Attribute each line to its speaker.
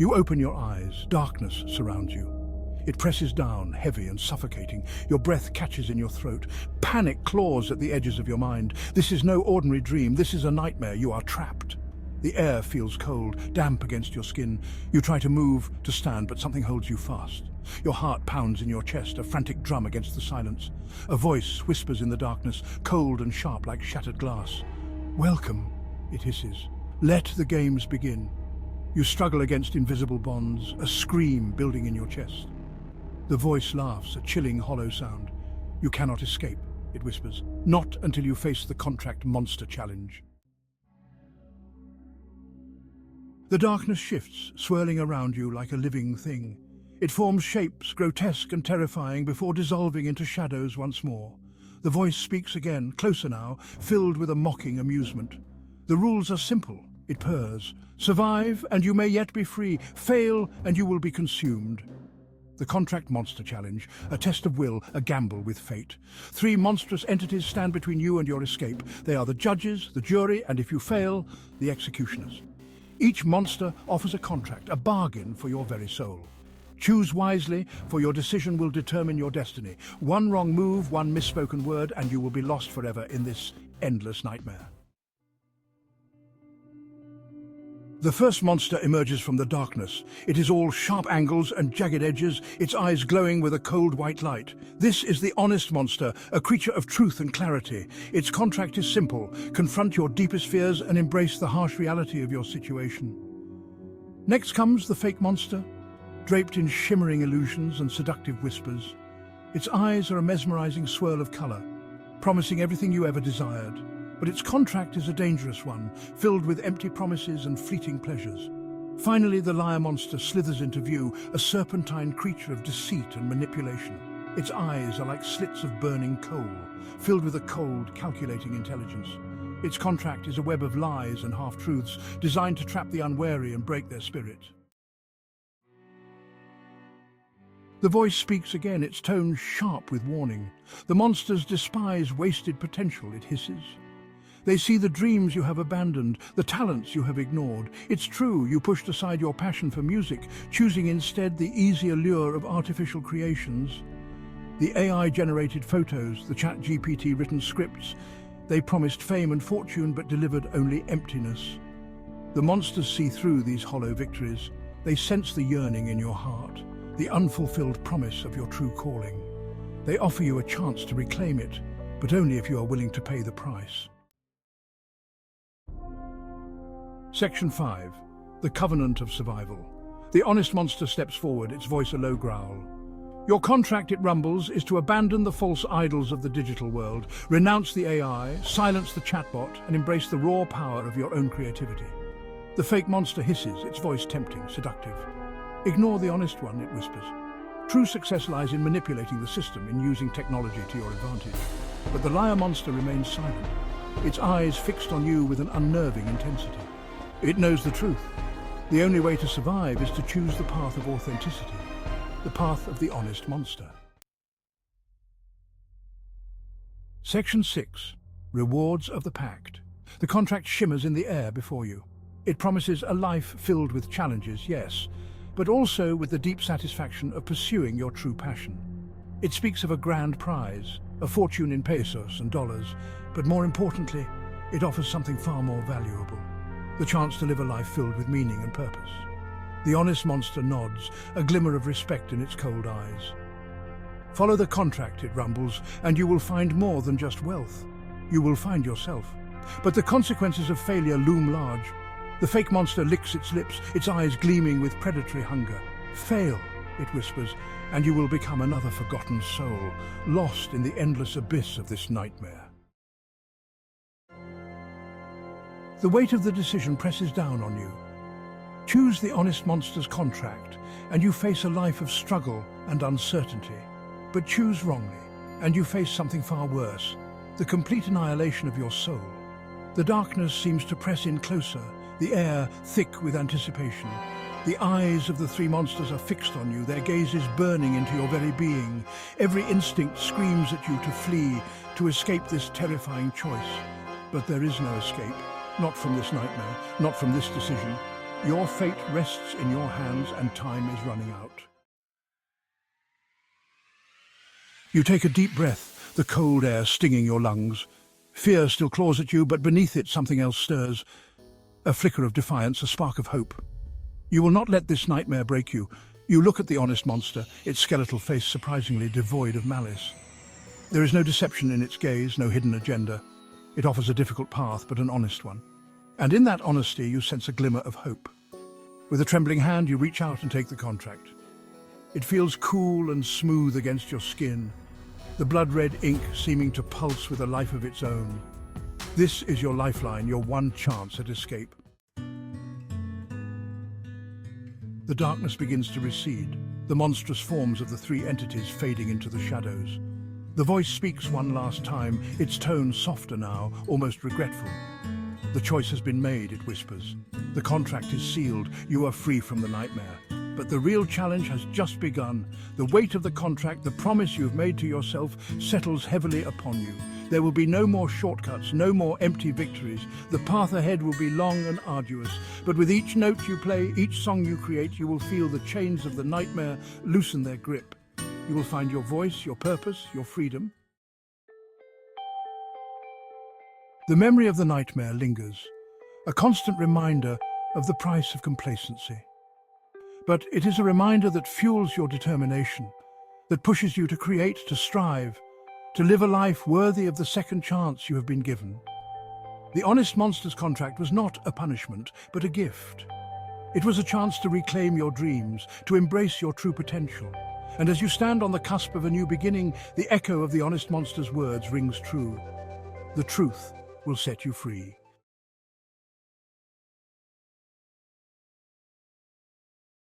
Speaker 1: You open your eyes. Darkness surrounds you. It presses down, heavy and suffocating. Your breath catches in your throat. Panic claws at the edges of your mind. This is no ordinary dream. This is a nightmare. You are trapped. The air feels cold, damp against your skin. You try to move, to stand, but something holds you fast. Your heart pounds in your chest, a frantic drum against the silence. A voice whispers in the darkness, cold and sharp like shattered glass. "Welcome," it hisses. "Let the games begin." You struggle against invisible bonds, a scream building in your chest. The voice laughs, a chilling, hollow sound. "You cannot escape," it whispers. "Not until you face the contract monster challenge." The darkness shifts, swirling around you like a living thing. It forms shapes, grotesque and terrifying, before dissolving into shadows once more. The voice speaks again, closer now, filled with a mocking amusement. The rules are simple, it purrs. Survive, and you may yet be free. Fail, and you will be consumed. The Contract Monster Challenge, a test of will, a gamble with fate. 3 monstrous entities stand between you and your escape. They are the judges, the jury, and if you fail, the executioners. Each monster offers a contract, a bargain for your very soul. Choose wisely, for your decision will determine your destiny. One wrong move, one misspoken word, and you will be lost forever in this endless nightmare. The first monster emerges from the darkness. It is all sharp angles and jagged edges, its eyes glowing with a cold white light. This is the honest monster, a creature of truth and clarity. Its contract is simple: confront your deepest fears and embrace the harsh reality of your situation. Next comes the fake monster, draped in shimmering illusions and seductive whispers. Its eyes are a mesmerizing swirl of color, promising everything you ever desired. But its contract is a dangerous one, filled with empty promises and fleeting pleasures. Finally, the liar monster slithers into view, a serpentine creature of deceit and manipulation. Its eyes are like slits of burning coal, filled with a cold, calculating intelligence. Its contract is a web of lies and half-truths, designed to trap the unwary and break their spirit. The voice speaks again, its tone sharp with warning. The monsters despise wasted potential, it hisses. They see the dreams you have abandoned, the talents you have ignored. It's true, you pushed aside your passion for music, choosing instead the easy allure of artificial creations. The AI-generated photos, the ChatGPT-written scripts, they promised fame and fortune but delivered only emptiness. The monsters see through these hollow victories. They sense the yearning in your heart, the unfulfilled promise of your true calling. They offer you a chance to reclaim it, but only if you are willing to pay the price. Section 5. The Covenant of Survival. The honest monster steps forward, its voice a low growl. Your contract, it rumbles, is to abandon the false idols of the digital world, renounce the AI, silence the chatbot, and embrace the raw power of your own creativity. The fake monster hisses, its voice tempting, seductive. Ignore the honest one, it whispers. True success lies in manipulating the system, in using technology to your advantage. But the liar monster remains silent, its eyes fixed on you with an unnerving intensity. It knows the truth. The only way to survive is to choose the path of authenticity, the path of the honest monster. Section 6. Rewards of the Pact. The contract shimmers in the air before you. It promises a life filled with challenges, yes, but also with the deep satisfaction of pursuing your true passion. It speaks of a grand prize, a fortune in pesos and dollars, but more importantly, it offers something far more valuable: the chance to live a life filled with meaning and purpose. The honest monster nods, a glimmer of respect in its cold eyes. Follow the contract, it rumbles, and you will find more than just wealth. You will find yourself. But the consequences of failure loom large. The fake monster licks its lips, its eyes gleaming with predatory hunger. Fail, it whispers, and you will become another forgotten soul, lost in the endless abyss of this nightmare. The weight of the decision presses down on you. Choose the honest monster's contract, and you face a life of struggle and uncertainty. But choose wrongly, and you face something far worse: the complete annihilation of your soul. The darkness seems to press in closer, the air thick with anticipation. The eyes of the 3 monsters are fixed on you, their gazes burning into your very being. Every instinct screams at you to flee, to escape this terrifying choice. But there is no escape. Not from this nightmare, not from this decision. Your fate rests in your hands and time is running out. You take a deep breath, the cold air stinging your lungs. Fear still claws at you, but beneath it something else stirs. A flicker of defiance, a spark of hope. You will not let this nightmare break you. You look at the honest monster, its skeletal face surprisingly devoid of malice. There is no deception in its gaze, no hidden agenda. It offers a difficult path, but an honest one. And in that honesty, you sense a glimmer of hope. With a trembling hand, you reach out and take the contract. It feels cool and smooth against your skin, the blood-red ink seeming to pulse with a life of its own. This is your lifeline, your one chance at escape. The darkness begins to recede, the monstrous forms of the three entities fading into the shadows. The voice speaks one last time, its tone softer now, almost regretful. The choice has been made, it whispers. The contract is sealed, you are free from the nightmare. But the real challenge has just begun. The weight of the contract, the promise you've made to yourself, settles heavily upon you. There will be no more shortcuts, no more empty victories. The path ahead will be long and arduous. But with each note you play, each song you create, you will feel the chains of the nightmare loosen their grip. You will find your voice, your purpose, your freedom. The memory of the nightmare lingers, a constant reminder of the price of complacency. But it is a reminder that fuels your determination, that pushes you to create, to strive, to live a life worthy of the second chance you have been given. The Honest Monster's contract was not a punishment, but a gift. It was a chance to reclaim your dreams, to embrace your true potential. And as you stand on the cusp of a new beginning, the echo of the Honest Monster's words rings true. The truth will set you free.